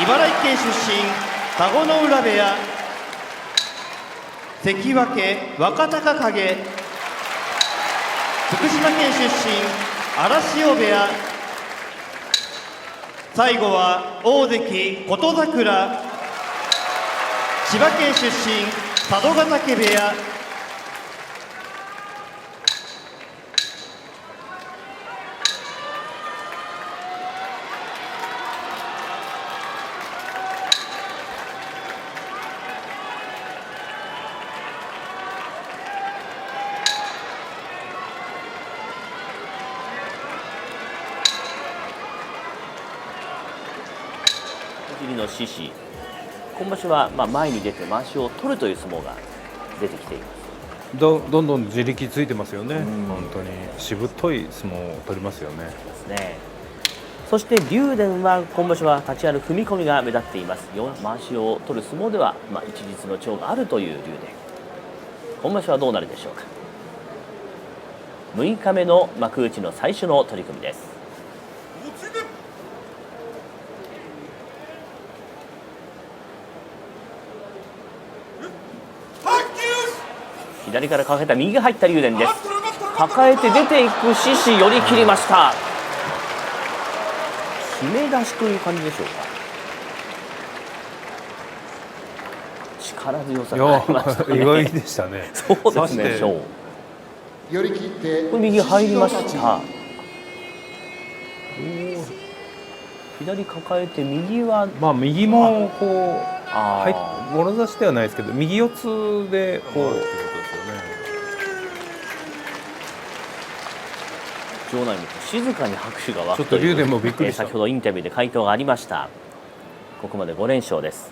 茨城県出身田子ノ浦部屋、関脇若隆景、福島県出身荒汐部屋、最後は大関琴櫻、千葉県出身佐渡ヶ嶽部屋。の獅子、今場所は前に出てまわしを取るという相撲が出てきています。どんどん自力ついてますよね。本当にしぶとい相撲を取りますよね。ですね。そして竜電は今場所は立ち合いの踏み込みが目立っています。まわしを取る相撲では、一日の長があるという竜電、今場所はどうなるでしょうか。6日目の幕内の最初の取組です。左から抱えた右が入った竜電です。抱えて出ていく獅子、寄り切りました。決め出しという感じでしょうか。力強さがありましたね。意外でしたね。そうですね。寄り切ってこれ右入りました。左抱えて右は右もこうもろ差しではないですけど、右四つでこう。場内も静かに拍手が沸くという、ちょっと竜電もびっくりした。先ほどインタビューで回答がありました。ここまで5連勝です。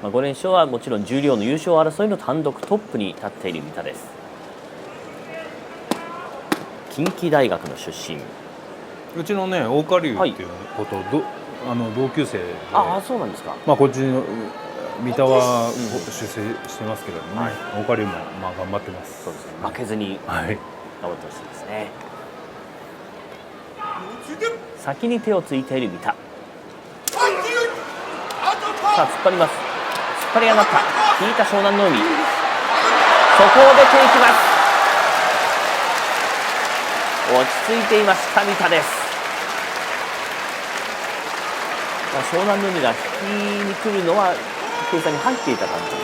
5連勝はもちろん十両の優勝争いの単独トップに立っている三田です。近畿大学の出身、うちのね大岡龍っていうこと、同級生で、そうなんですか。こっちの三田は出世してますけどね、大岡龍も頑張ってます。そうですね、負けずに頑張ってほしいですね。先に手をついている三田、さあ突っ張ります。突っ張り上がった、引いた湘南の海、そこを出ていきます。落ち着いていました三田です。湘南の海が引きに来るのは計算に入っていた感じ、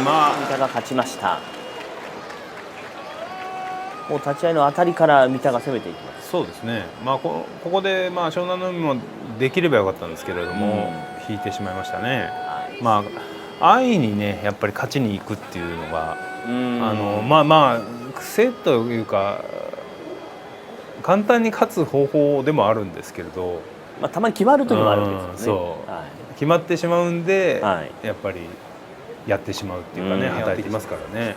三田が勝ちました。もう立ち合いの当たりから三田が攻めていきます。そうですね。ここで湘南の海もできればよかったんですけれども、引いてしまいましたね。安易にねやっぱり勝ちに行くっていうのが癖というか簡単に勝つ方法でもあるんですけれど、たまに決まる時もあるんですよね。決まってしまうんで、やっぱりやってしまうっていうかね、働いてきますからね。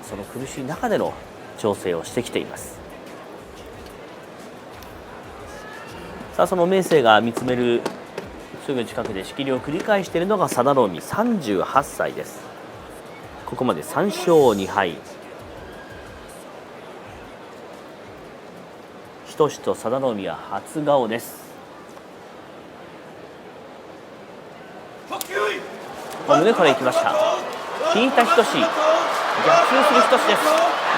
その苦しい中での調整をしてきています。さあその明生が見つめるすぐ近くで仕切りを繰り返しているのが佐田の海38歳です。ここまで3勝2敗。日翔志と佐田の海は初顔です。胸から行きました。引いた日翔志、逆襲する日翔志です。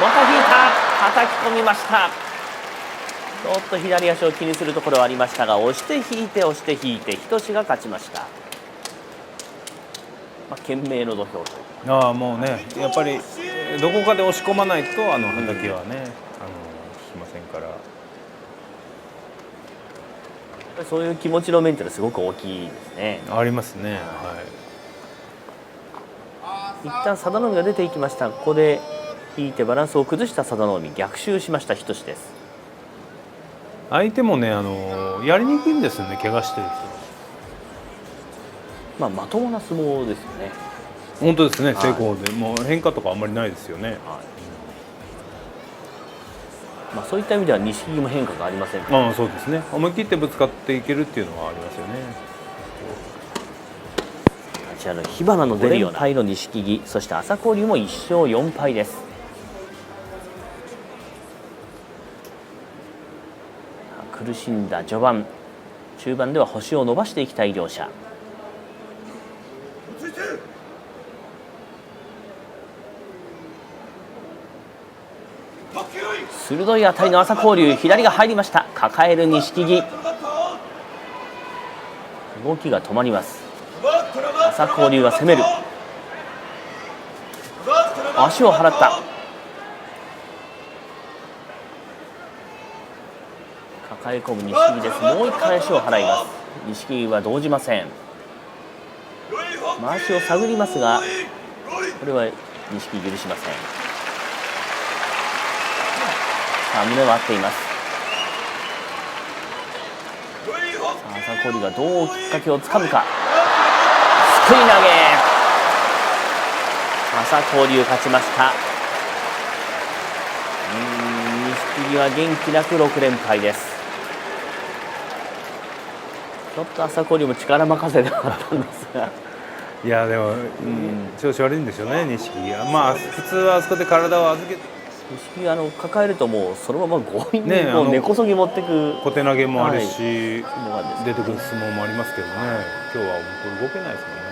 また引いた、叩き込みました。ちょっと左足を気にするところはありましたが、押して引いて押して引いて日翔志が勝ちました。懸命の土俵ともうね、やっぱりどこかで押し込まないとはたきはね、引きませんから。そういう気持ちのメンタルすごく大きいですね。ありますね。一旦佐田の海が出ていきました。ここで引いてバランスを崩した佐田の海、逆襲しました日翔志です。相手もねやりにくいんですよね、怪我してる人。まともな相撲ですよね。本当ですね。成功でもう変化とかあんまりないですよね。そういった意味では錦木も変化がありませんから、そうですね。思い切ってぶつかっていけるっていうのはありますよね。立ち合いの火花の出るような5連敗の錦木、そして朝紅龍も1勝4敗です。苦しんだ序盤、中盤では星を伸ばしていきたい両者。鋭い当たりの朝紅龍、左が入りました。抱える錦木、動きが止まります。朝紅龍が攻める、足を払った。抱え込む錦木です。もう一回足を払います。錦木は動じません。回しを探りますが、これは錦木許しません。さあ、胸は合っています。さあ、朝紅龍がどうきっかけをつかむか。すくい投げ、朝紅龍勝ちました。錦木は元気なく6連敗です。ちょっと朝紅龍も力任せではあったんですが、いやでも、調子悪いんでしょうね、錦木が。まあ普通はあそこで体を預けて、錦木抱えるともうそのまま強引にねこう根こそぎ持ってく、小手投げもあるし、相撲なんです出てくる相撲もありますけどね、今日は本当動けないですもんね。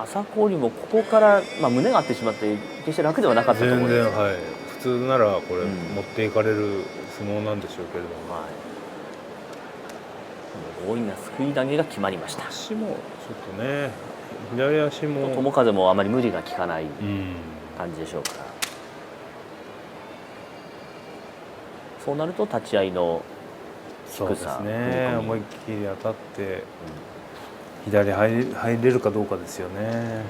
朝紅龍もここから、胸が合ってしまって決して楽ではなかったところです。全然、はい、普通ならこれ、持っていかれる相撲なんでしょうけれども、強引なすくい投げが決まりました。足もちょっとね、左足も友風もあまり無理が効かない感じでしょうから、そうなると立ち合いのそうです低さ、ね、思いっきり当たって、左入れるかどうかですよね。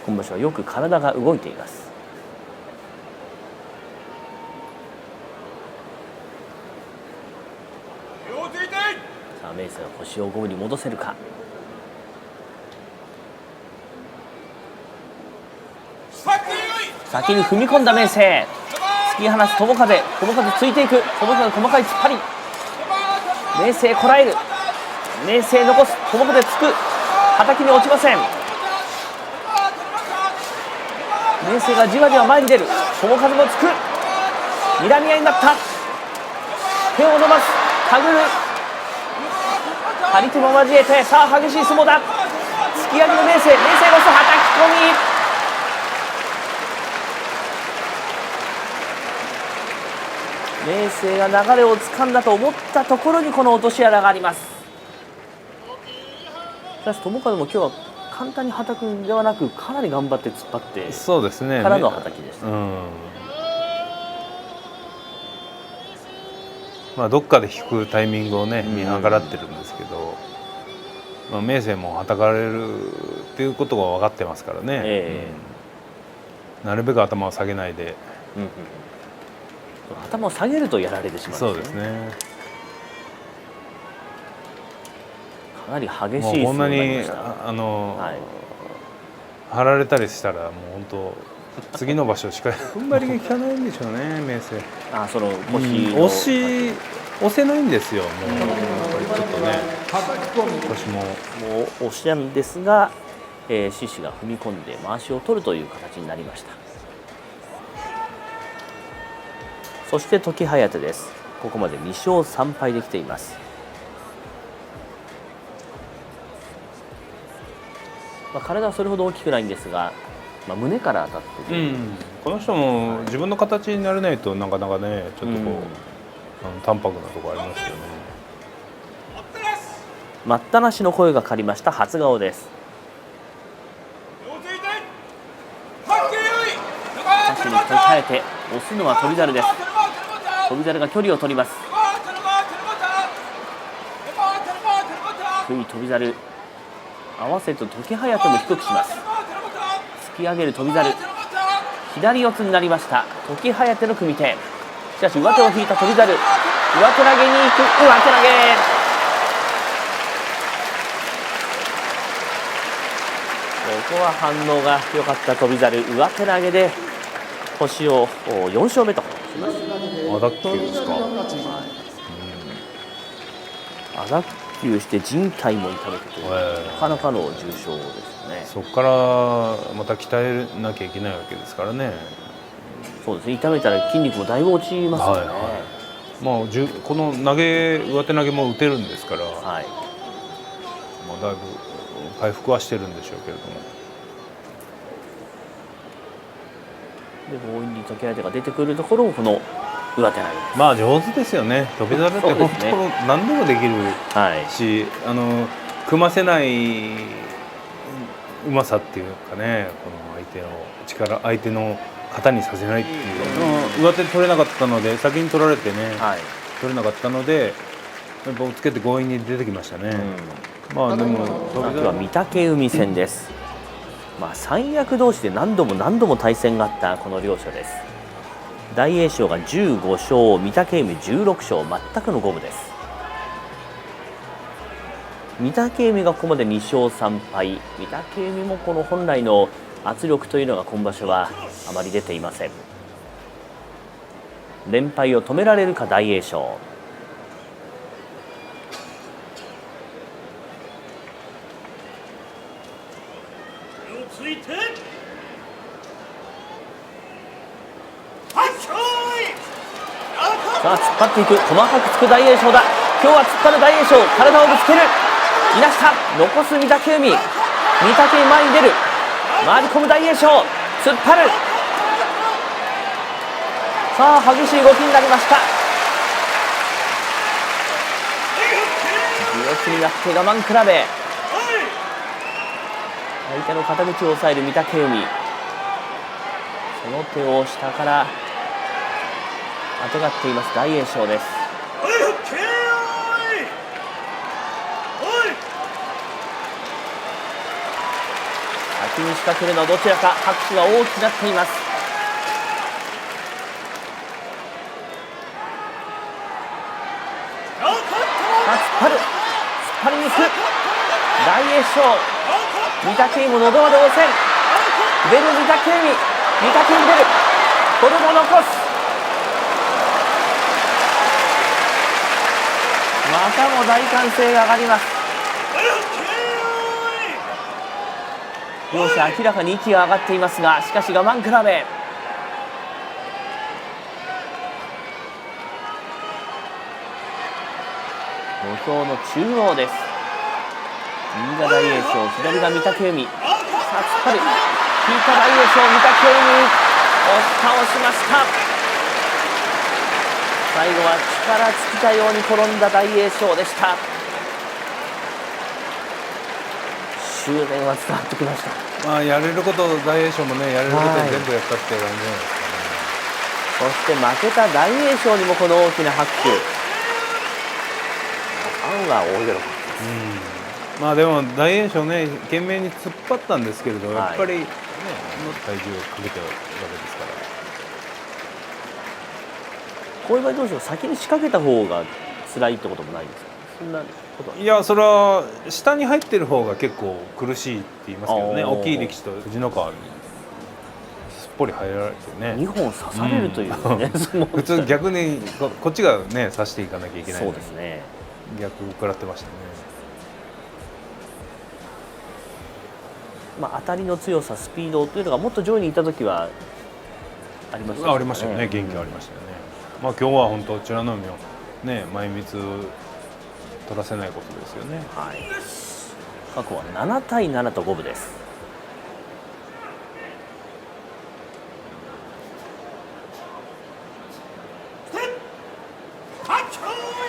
今場所はよく体が動いています。さあ、明生は星を五分に戻せるか。先に踏み込んだ明生、突き放す友風、友風ついていく、友風の細かい突っ張り、明生こらえる、明生残す、友風つく、はたきに落ちません。明生がじわじわ前に出る、友風もつく、睨み合いになった、手を伸ばす、手繰る、張り手も交えて、さあ激しい相撲だ、突き上げの明生、明生こそはたき込み、明生が流れをつかんだと思ったところにこの落とし穴があります。しかし友風も今日は簡単にはたくんではなく、かなり頑張って突っ張ってそうですね、からのはたきでした。どっかで引くタイミングをね、見計らってるんですけど、明生もはたかれるっていうことが分かってますからね、なるべく頭を下げないで、頭を下げるとやられてしまうんですね。そうですね。かなり激しい相撲にこんなになりました。張られたりしたらもう本当次の場所しか踏ん張りが効かないんでしょうね、明生。その腰の押せないんですよ、もうやっぱりちょっとね、腰ももう押しなんですが、獅司が踏み込んでまわしを取るという形になりました。そして時疾風です。ここまで2勝3敗できています。体はそれほど大きくないんですが、胸から当たって、この人も自分の形になれないとなかなかね、ちょっとこう、淡白なところありますよね。待ったなしの声がかかりました。初顔です。足に時疾風、押すのは翔猿です。翔猿が距離を取ります。低い翔猿、合わせると時疾風も低くします。突き上げる翔猿、左四つになりました。時疾風の組み手、しかし上手を引いた翔猿、上手投げに行く、上手投げ、ここは反応が良かった翔猿、上手投げで星を4勝目としました。アダッキュですか。アダッ球して靭帯も痛めてという、なかなかの重傷ですね。そこからまた鍛えなきゃいけないわけですからね。そうですね、痛めたら筋肉もだいぶ落ちますからね。まあ、この上手投げも打てるんですから、はい、まあ、だいぶ回復はしてるんでしょうけれども。で強引に時計当てが出てくるところをこの上手投げです。まあ上手ですよね。翔猿って本当何でもできるし、組ませないうまさっていうかね、この相手の型にさせないっていう、上手取れなかったので先に取られてね、取れなかったのでやっぱ押っつけて強引に出てきましたね。まあでも今日は御嶽海戦です。まあ三役同士で何度も対戦があったこの両者です。大栄翔が15勝、御嶽海16勝、全くの五分です。御嶽海がここまで2勝3敗、御嶽海もこの本来の圧力というのが今場所はあまり出ていません。連敗を止められるか大栄翔。さあ突っ張っていく、細かくつく大栄翔だ。今日は突っ張る大栄翔、体をぶつける、いなした、残す御嶽海、御嶽海前に出る、回り込む大栄翔、突っ張る。さあ激しい動きになりました。四つになって我慢比べ、相手の肩口を抑える御嶽海、その手を下からあてがっています大栄翔です。先に仕掛けるのはどちらか、拍手が大きくなっています。突っ張りに行く大栄翔、御嶽海も喉まで応戦、出る御嶽海、御嶽海出る、これも残す。またも大歓声が上がります。両者明らかに息が上がっていますが、しかし我慢比べ。土俵の中央です。右が大栄翔、左が御嶽海。さあ突っ張る、引いた大栄翔、御嶽海押し倒しました。最後は力尽きたように転んだ大栄翔でした。執念は伝わってきました。まあやれること大栄翔もね、やれること全部やったっていう感じですかね。そして負けた大栄翔にもこの大きな拍手。ファンは大喜びです。まあでも大栄翔ね、懸命に突っ張ったんですけれど、やっぱりね、体重をかけてるわけですから。こういう場合どうでしょう、先に仕掛けた方が辛いってこともないですか。そんなことは。いや、それは下に入ってる方が結構苦しいって言いますけどね。大きい力士と藤の川にすっぽり入られてね、2本刺されるというね、普通逆にこっちがね刺していかなきゃいけない。そうですね、逆を食らってましたね。まあ当たりの強さ、スピードというのがもっと上位にいた時はありましたよね。ありましたよね、元気ありましたよね。まあ今日は本当美ノ海をね、前みつ取らせないことですよね。はい、過去は7対7と五分です。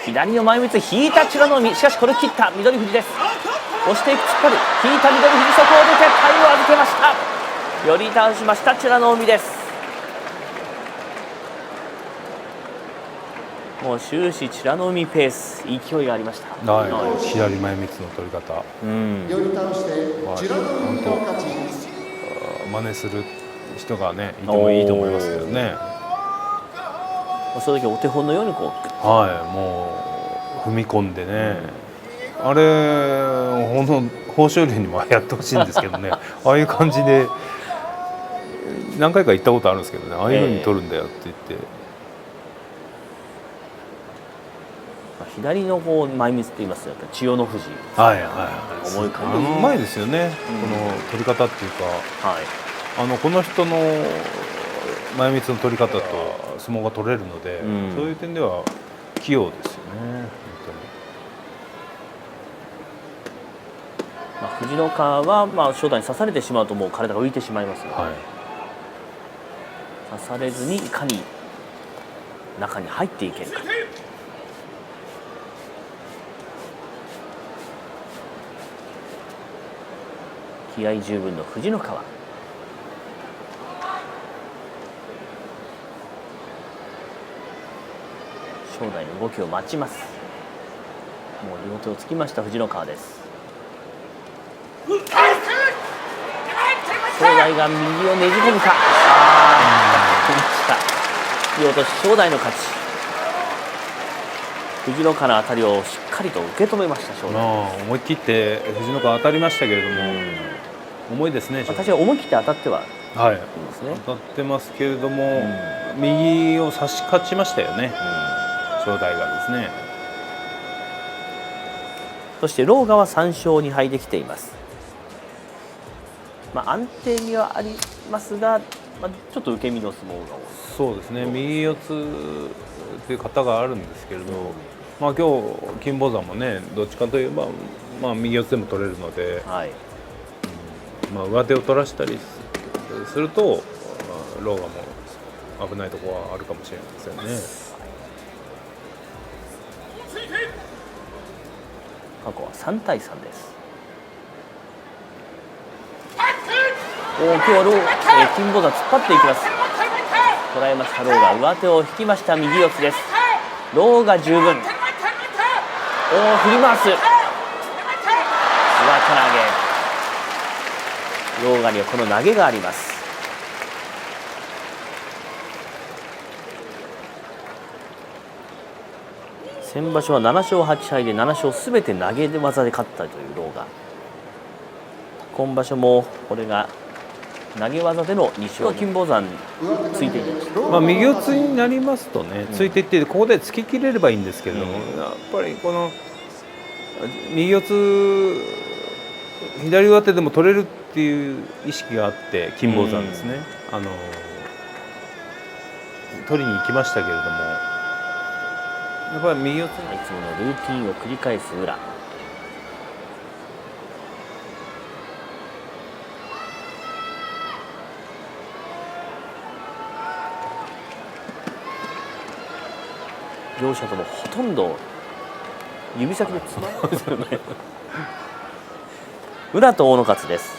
左の前みつ引いた美ノ海、しかしこれ切った翠富士です。押していく、突っ張る、引いた翠富士、そこを出て体を預けました。寄り倒しました美ノ海です。もう終始美ノ海ペース、勢いがありました。はい、左前みつの取り方、寄り倒して美ノ海の勝ち。真似する人がねいてもいいと思いますけどね。その時お手本のようにこう、はい、もう踏み込んでね、あれ豊昇龍にもやってほしいんですけどね。ああいう感じで何回か行ったことあるんですけどね、ああいうふうに取るんだよって言って、左のこう前みつって言いますとやっぱり千代の富士、はいはい重い感じ、うまいですよね、うんこの取り方っていうか、はい、この人の前みつの取り方と相撲が取れるので、うんそういう点では器用ですよね、まあ、藤の川は、まあ、正代に刺されてしまうともう体が浮いてしまいますので、本当に。刺されずにいかに中に入っていけるか。気合十分の藤の川。正代の動きを待ちます。もう両手をつきました藤の川です。正代が右をねじ込むか。来ました。引き落とし正代の勝ち。藤の川の当たりをしっかりと受け止めました正代。思い切って藤の川当たりましたけれども、重いですね。私は思い切って当たってははい、いますね。当たってますけれども、右を差し勝ちましたよね、正代がですね。そして狼雅は3勝2敗できています。まあ、安定味はありますが、まあ、ちょっと受け身の相撲が多い。そうですね、右四つという型があるんですけれど、まあ、今日金峰山もね、どっちかといえば、まあ、右四つでも取れるので、はい、まあ、上手を取らせたりすると、狼雅も危ないところはあるかもしれませんね。過去は3対3です。今日は金峰山突っ張っていきます。捉えました狼雅、上手を引きました右四つです。狼雅十分。振り回す。上手投げ。狼雅にはこの投げがあります。先場所は7勝8敗で7勝すべて投げ技で勝ったという狼雅。今場所もこれが投げ技での2勝。金峰山ついていきました。まあ、右四つになりますとね、ついていってここで突き切れればいいんですけども、やっぱりこの右四つ左上手でも取れるっていう意識があって金峰山ですね、取りに行きましたけれども、やっぱり右四ついつものルーティンを繰り返す宇良。両者ともほとんど指先でつまんないですよね。宇良と大野勝です。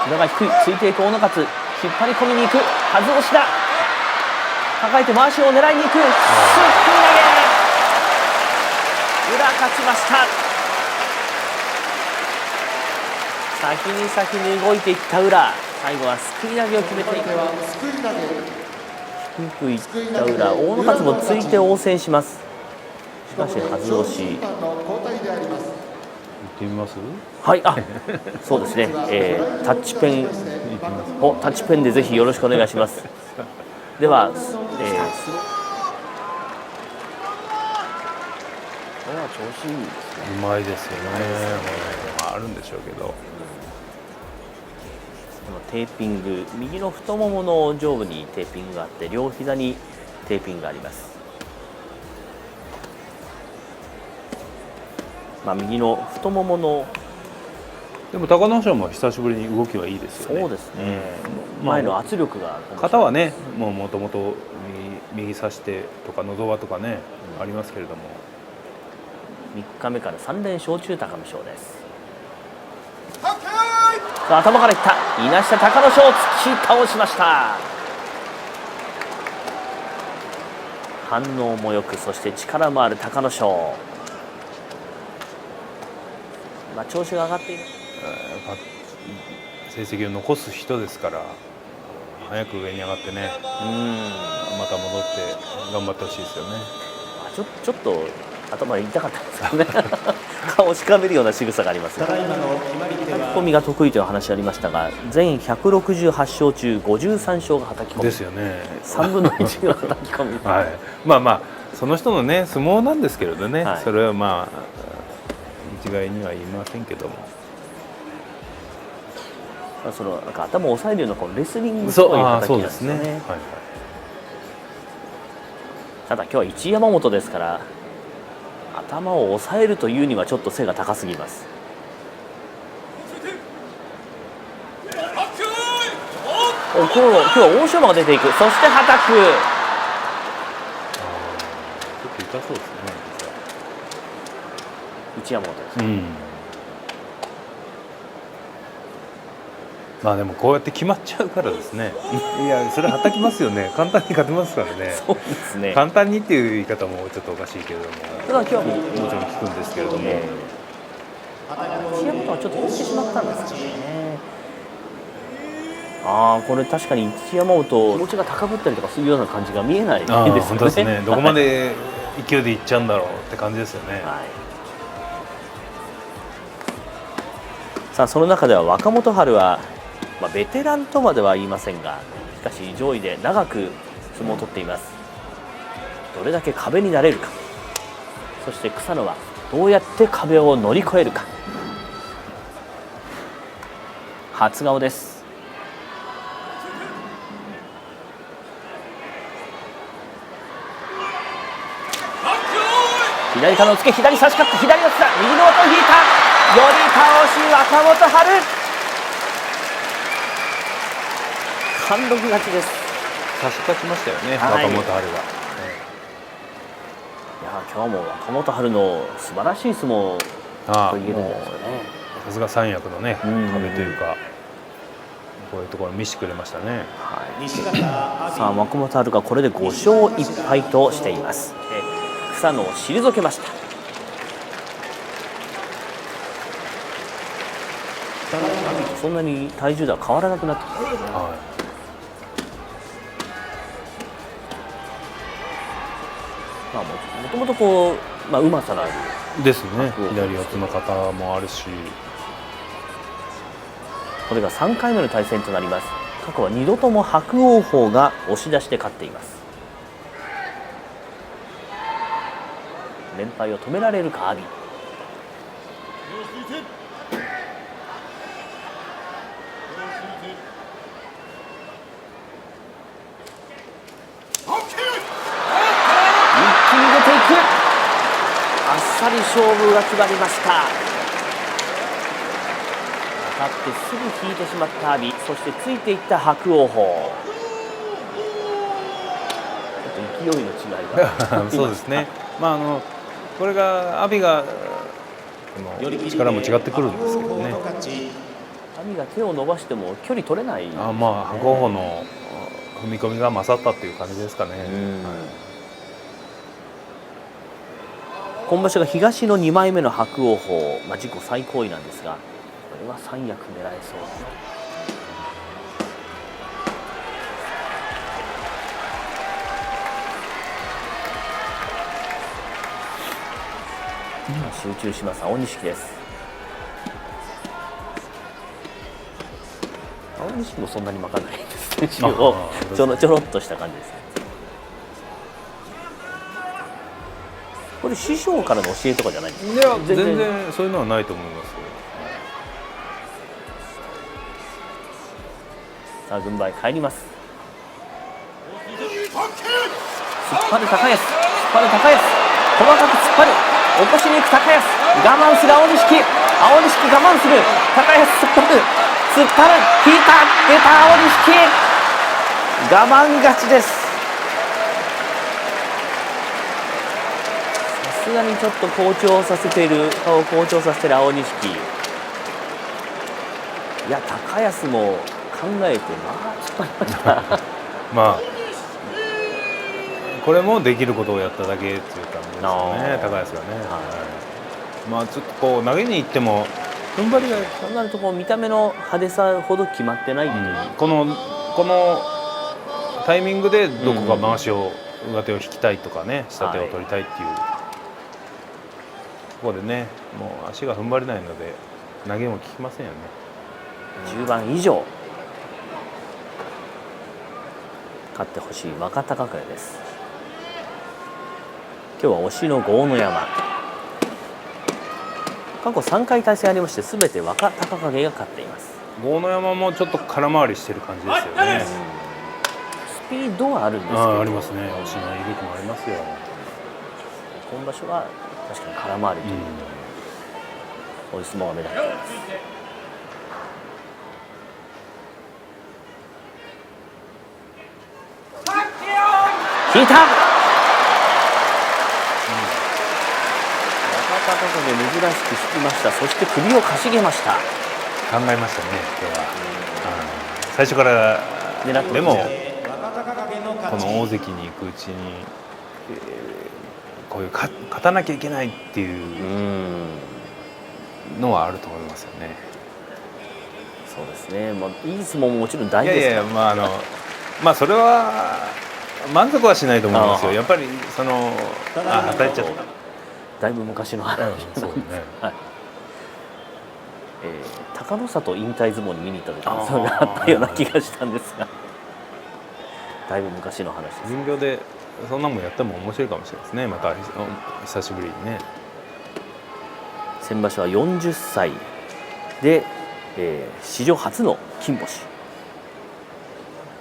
宇良が低い、ついていく大野勝、引っ張り込みに行く、はず押しだ。抱えて回しを狙いに行く、すっくい投げ。宇良勝ちました。先に動いていった宇良、最後はすくい投げを決めていく。低くいった宇良、大野勝もついて応戦します。しかしはず押し。行ってみます？はい、そうですね、タッチペンでぜひよろしくお願いします。では、これは調子いいですね。うまいですよね。あるんでしょうけど、このテーピング、右の太ももの上部にテーピングがあって、両膝にテーピングがあります。右の太ももの、でも隆の勝も久しぶりに動きはいいですよね。そうですね、前の圧力が、肩はね、もともと右差してとかのど輪とかね、ありますけれども、3日目から3連勝中、隆の勝です。さあ、頭からいった、いなした隆の勝、突き倒しました。反応もよく、そして力もある隆の勝。調子が上がっている。成績を残す人ですから、早く上に上がってね、また戻って頑張ってほしいですよね。ちょっと頭痛かったんですけどね顔をしかめるような仕草がありますが、叩き込みが得意という話ありましたが、全168勝中53勝が叩き込みですよね。3分の1が叩き込みはい、まあまあその人のね相撲なんですけれどね、はい、それはまあ一概には言いませんけども、そのなんか頭を押さえるようなこのレスリングっぽい叩きなんですよね。はいはい、ただ今日は一山本ですから、頭を押さえるというにはちょっと背が高すぎます。今日は大勝負が出ていく、そしてはたく。ちょっと痛そうですね。一山本です、うん、まあでもこうやって決まっちゃうからですねいやそれはたきますよね簡単に勝てますからね。そうですね、簡単にっていう言い方もちょっとおかしいけれども、ただ今日はもちろん効くんですけれども、一山本はちょっと引いてしまったんですよね。ああ、これ確かに一山本気持ちが高ぶったりとかするような感じが見えないですよね。本当ですねどこまで勢いでいっちゃうんだろうって感じですよね。はい、さあその中では若元春は、ベテランとまでは言いませんが、しかし上位で長く相撲を取っています。どれだけ壁になれるか、そして草野はどうやって壁を乗り越えるか。初顔です。左からのつけ、左差し勝って左四つだ、右の技を引いた、寄り倒し若元春、貫禄勝ちです。差し勝ちましたよね、はい、若元春が。いや今日も若元春の素晴らしい相撲と言えるんじゃないですかね。さすが三役のね、壁というかこういうところを見せてくれましたね。はい、さあ若元春がこれで5勝1敗としています。草野を退けました。そんなに体重では変わらなくなってきましたね。もともとこう、うまさがあるですね。左四つの方もあるし、これが3回目の対戦となります。過去は2度とも伯桜鵬が押し出して勝っています。連敗を止められるか阿炎。一気に出ていく。あっさり勝負が決まりました。当たってすぐ引いてしまった阿炎、そしてついていった伯桜鵬。ちょっと勢いの違いがそうですね。これが阿炎が力も違ってくるんですけどね。阿炎が手を伸ばしても距離取れない、伯桜鵬の踏み込みが勝ったという感じですかね。今場所が東の2枚目の伯桜鵬、自己最高位なんですが、これは三役狙えそうですね。集中します青錦です。青錦もそんなに巻かないですね。ちょろっとした感じですね。これ師匠からの教えとかじゃないんですか？いや全然そういうのはないと思いますよ。さあ軍配返ります。突っ張る高安、細かく突っ張る、起こしに行く高安、我慢する青錦、我慢する高安、突っ張る、引いた、出た青錦、我慢勝ちです。さすがにちょっと好調させている青錦。いや高安も考えて突っ張りましたこれもできることをやっただけっていう感じですよね、高安がね。ちょっとこう投げに行っても踏ん張りがそうなるとこう見た目の派手さほど決まってない、このタイミングでどこか回しを、上手を引きたいとかね、下手を取りたいっていうこでねもう足が踏ん張れないので投げも効きませんよね。10番以上勝ってほしい若隆景です。今日は推しの豪ノ山、過去3回対戦ありまして全て若隆景が勝っています。豪ノ山もちょっと空回りしてる感じですよね。スピードはあるんですけど、ありますね。推しの威力もありますよ。今場所は確かに空回りという、そういう相撲が目立っています。引いた、若隆景珍しく引きました。そして首をかしげました。考えましたね今日は。最初から狙ってでもここの大関に行くうちに、こういう勝たなきゃいけないっていうのはあると思いますよね。そうですね、まあ、いい相撲ももちろん大事ですから。まあそれは満足はしないと思いますよ。やっぱりその与えちゃった。だいぶ昔の話、そうね。はい。貴ノ里引退相撲に見に行った時にそれがあったような気がしたんですが、だいぶ昔の話です。巡業でそんなもんやっても面白いかもしれないですね。また久しぶりにね。先場所は40歳で、史上初の金星、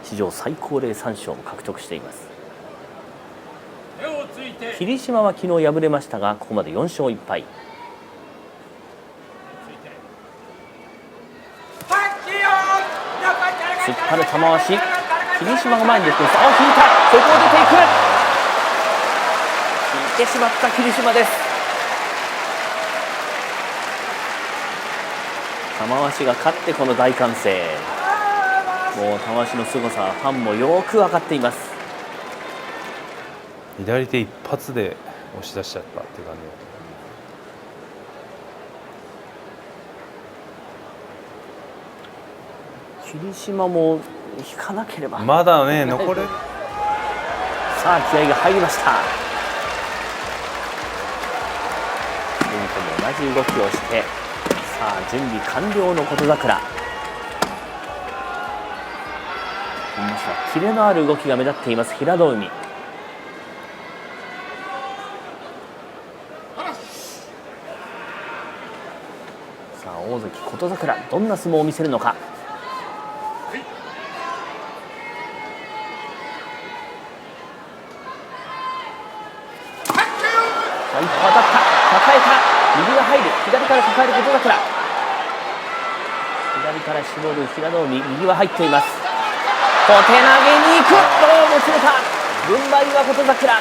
史上最高齢三賞も獲得しています。霧島は昨日敗れましたがここまで4勝1敗。突っ張る玉鷲、霧島が前に出ています。引いた、そこを出ていく、引いてしまった霧島です。玉鷲が勝ってこの大歓声、もう玉鷲の凄さはファンもよく分かっています。左手一発で押し出しちゃったっていう感じ。霧島も引かなければ。まだね残れ。さあ気合が入りました。前とも同じ動きをして、さあ準備完了の琴櫻。今場所はキレのある動きが目立っています平戸海。さあ大関琴櫻どんな相撲を見せるのか。一歩当たった、抱えた、右が入る、左から抱える琴櫻、左から絞る平戸海、右は入っています。小手投げに行く、どうもつれた、軍配は琴櫻。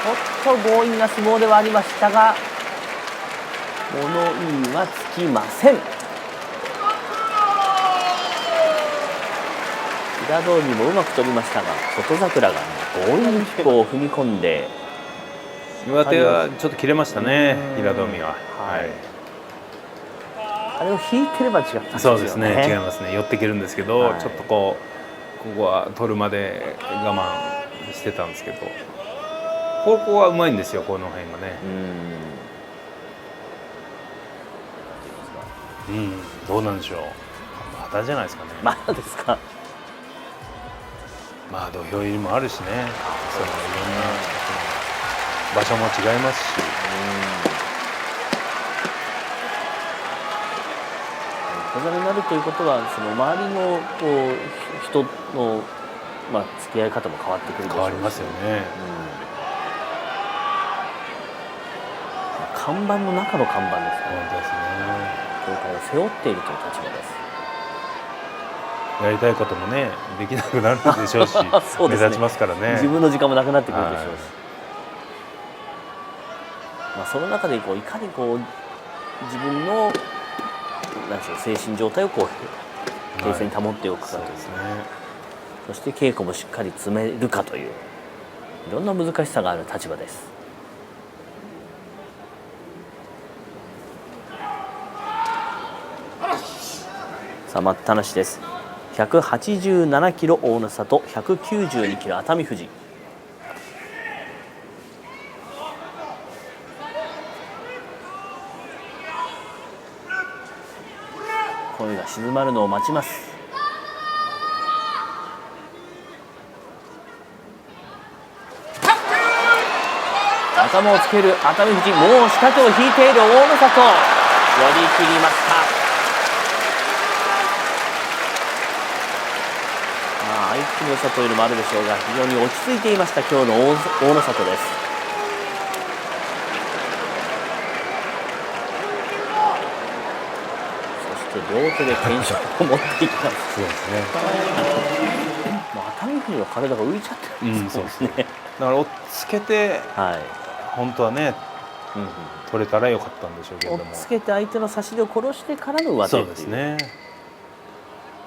ちょっと強引な相撲ではありましたが物言いはつきません。平戸海もうまく取りましたが琴櫻が強引に一歩を踏み込んで、上手はちょっと切れましたね平戸海は。あれを引いてれば違ったんですよね。そうですね、違いますね。寄っていけるんですけど、はい、ちょっとここは取るまで我慢してたんですけど、方向はうまいんですよこの辺がね。どうなんでしょう。まだじゃないですかね。まだですか。まあ土俵入りもあるしね、そのいろんな場所も違いますし。小皿になるということはその周りのこう人の、付き合い方も変わってくるでしょうし。変わりますよね。看板の中の看板ですから、本当ですね。協会を背負っているという立場です。やりたいこともねできなくなるでしょうしそうですね、目立ちますからね。自分の時間もなくなってくるでしょうし、その中でいかに自分のなんでしょう精神状態を冷静に保っておくかという、そして稽古もしっかり詰めるかといういろんな難しさがある立場です。さあ待ったなしです。187キロ大の里、192キロ熱海富士。が静まるのを待ちます。頭をつける熱海富士、もう仕掛けを引いている大野里、寄り切りました。相手の良さというのもあるでしょうが、非常に落ち着いていました今日の大野里です。そして両手で懸賞を持っていきます。そうですね。もう熱海富士の体が浮いちゃってるんですね。そうですね。だから押っつけて、本当はね、取れたらよかったんでしょうけども。押っつけて相手の差し手を殺してからの上手っていう。そうですね。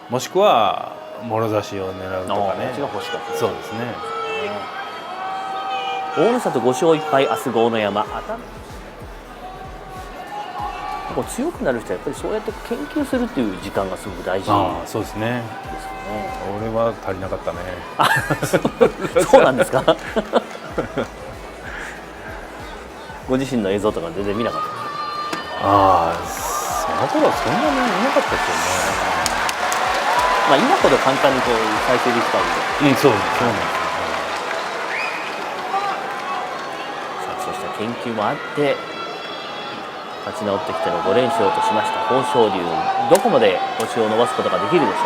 もしくはもろ差しを狙うとかね。こっちが欲しかった。そうですね。大野里5勝1敗、明日豪ノ山。強くなる人はやっぱりそうやって研究するっていう時間がすごく大事ですよね。そうですね。俺は足りなかったね。そうなんですか。ご自身の映像とか全然見なかった。その頃はそんなに見なかったですよね。今ほど簡単にこう再生できたんで。そうなんですよ。さあ、そうした研究もあって立ち直ってきての5連勝としました豊昇龍、どこまで星を伸ばすことができるでしょうか。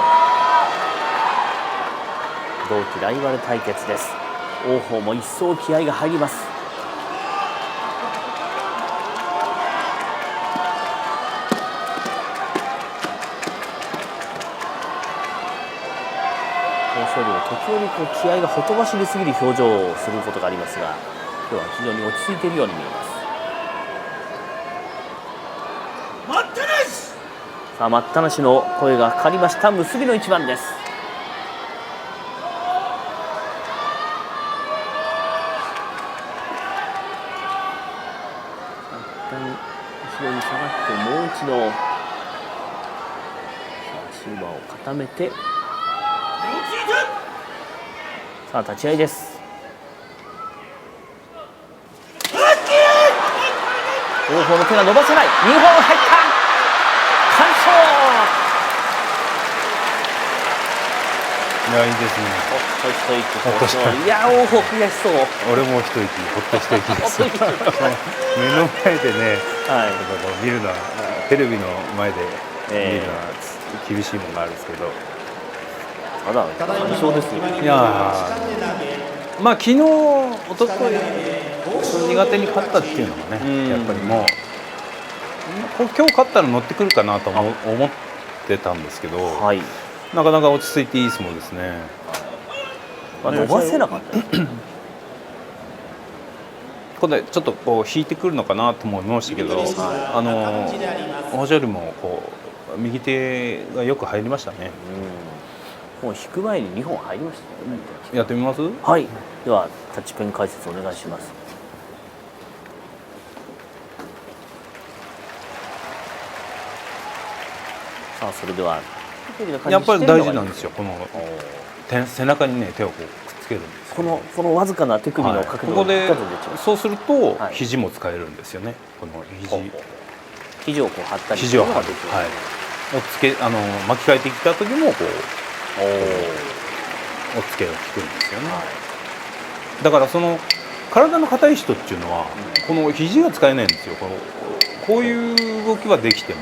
同期ライバル対決です。王鵬も一層気合が入ります。豊昇龍は時折こう気合がほとばしりすぎる表情をすることがありますが、今日は非常に落ち着いているように見えます。さあ、待ったなしの声がかかりました結びの一番です。一旦後ろに下がってもう一度足場を固めて、さあ立ち合いです。王鵬の手が伸ばせない。2本入った。完勝。いや、いいですね。ほっと一息。いや、王鵬悔しそう。俺も一息、ほっと一息です。目の前でね、見るのはテレビの前で見るのは厳しいものがあるんですけど。ただ完勝ですよ。いや、昨日、おととい苦手に勝ったっていうのがね、やっぱりもう今日勝ったら乗ってくるかなと思ってたんですけど、なかなか落ち着いていい相撲ですね。伸ばせなかった。今度ちょっとこう引いてくるのかなと思いましたけど、豊昇龍もこう右手がよく入りましたね。もう引く前に2本入りましたね。やってみます？はい。ではタッチペン解説お願いします。さあ、それではやっぱり大事なんですよ。この背中にね、手をこうくっつけるんです。このわずかな手首の角度ここでそうすると肘も使えるんですよね。この肘をこう張ったり、肘を張る、おっつけ巻き替えてきた時もこうおっつけが効くんですよね。だからその体の硬い人っていうのはこの肘が使えないんですよ。こういう動きはできても。